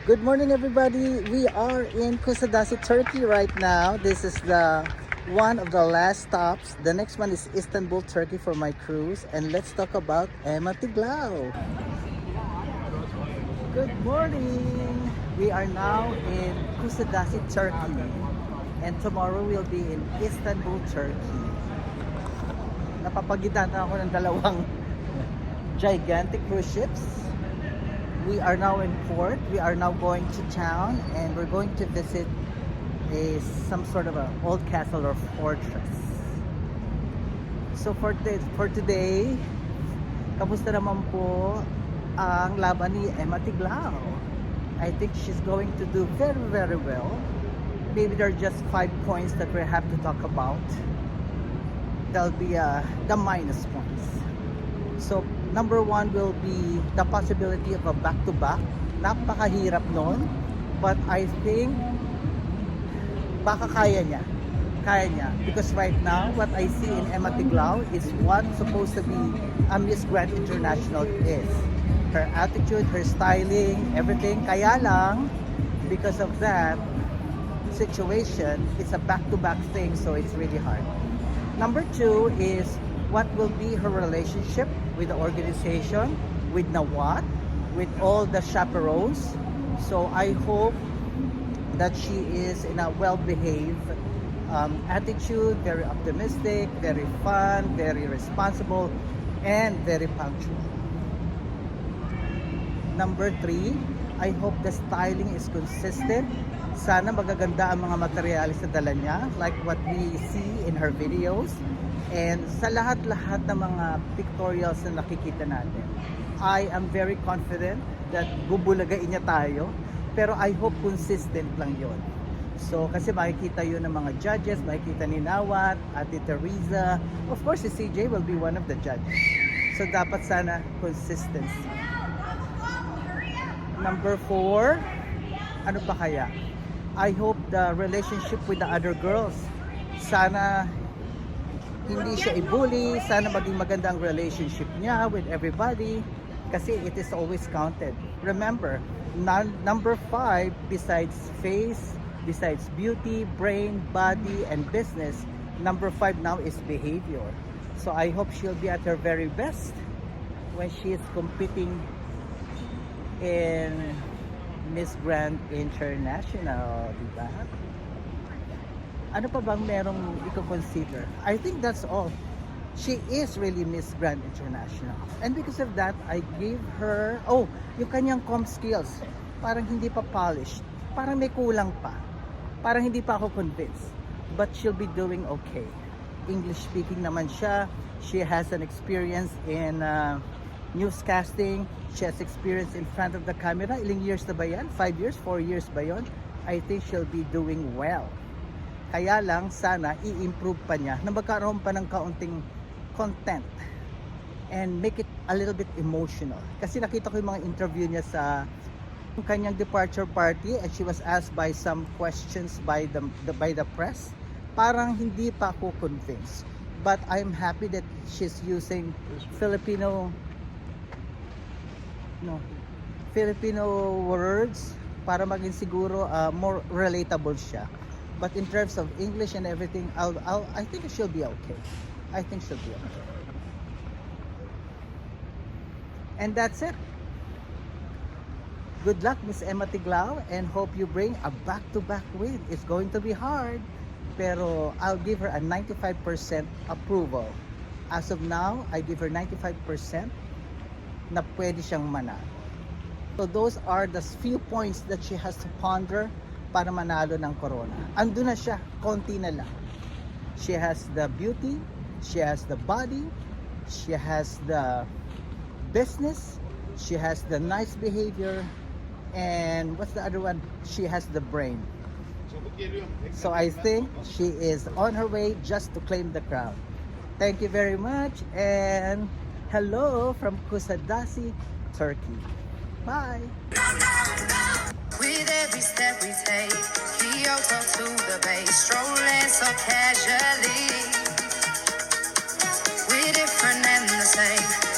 Good morning, everybody. We are in Kusadasi, Turkey right now. This is the one of the last stops. The next one is Istanbul, Turkey for my cruise. And let's talk about Emma Tiglao. Good morning. We are now in Kusadasi, Turkey. And tomorrow we'll be in Istanbul, Turkey. Napapagitan na ako ng dalawang gigantic cruise ships. We are now in port. We are now going to town and we're going to visit some sort of a old castle or fortress. So for today, kamusta naman po ang laban ni Emma Tiglao? I think she's going to do very, very well. Maybe there are just 5 points that we have to talk about. That'll be the minus points. So, number 1 will be the possibility of a back-to-back. Napakahirap nun. But I think, baka kaya niya. Kaya niya. Because right now, what I see in Emma Tiglao is what supposed to be a Miss Grand International is. Her attitude, her styling, everything. Kaya lang, because of that situation, it's a back-to-back thing, so it's really hard. Number 2 is what will be her relationship with the organization, with Nawat, with all the chaperones. So I hope that she is in a well-behaved attitude, very optimistic, very fun, very responsible, and very punctual. Number 3, I hope the styling is consistent. Sana magaganda ang mga materialis na dala niya, like what we see in her videos. And sa lahat-lahat ng mga pictorials na nakikita natin, I am very confident that bubulagain niya tayo. Pero I hope consistent lang yon. So, kasi makikita yun ng mga judges, makikita ni Nawat, Ate Teresa. Of course, si CJ will be one of the judges. So, dapat sana consistency. Number 4, ano pa kaya? I hope the relationship with the other girls, sana hindi siya i-bully, sana maging maganda ang relationship niya with everybody kasi it is always counted. Remember, number 5, besides face, besides beauty, brain, body, and business, number 5 now is behavior. So I hope she'll be at her very best when she is competing in Miss Grand International, diba? Ano pa bang merong i-consider? I think that's all. She is really Miss Grand International. And because of that, I gave her, yung kanyang comm skills, parang hindi pa polished. Parang may kulang pa. Parang hindi pa ako convinced. But she'll be doing okay. English speaking naman siya. She has an experience in newscasting. She has experience in front of the camera. Ilang years na ba yan? 5 years? 4 years ba yon? I think she'll be doing well. Kaya lang, sana i-improve pa niya na magkaroon pa ng kaunting content and make it a little bit emotional. Kasi nakita ko yung mga interview niya sa kanyang departure party and she was asked by some questions by the press. Parang hindi pa ako convinced. But I'm happy that she's using Filipino words para maging siguro more relatable siya. But in terms of English and everything, I think she'll be okay. I think she'll be okay. And that's it. Good luck, Miss Emma Tiglao, and hope you bring a back-to-back win. It's going to be hard, pero I'll give her a 95% approval. As of now, I give her 95% na pwede siyang manalo. So those are the few points that she has to ponder para manalo ng corona. Ando na siya, konti na lang. She has the beauty, she has the body, she has the business, she has the nice behavior, and what's the other one? She has the brain. So I think she is on her way just to claim the crown. Thank you very much, and hello from Kusadasi, Turkey. Bye! With every step we take, Kyoto to the bay, strolling so casually. We're different and the same.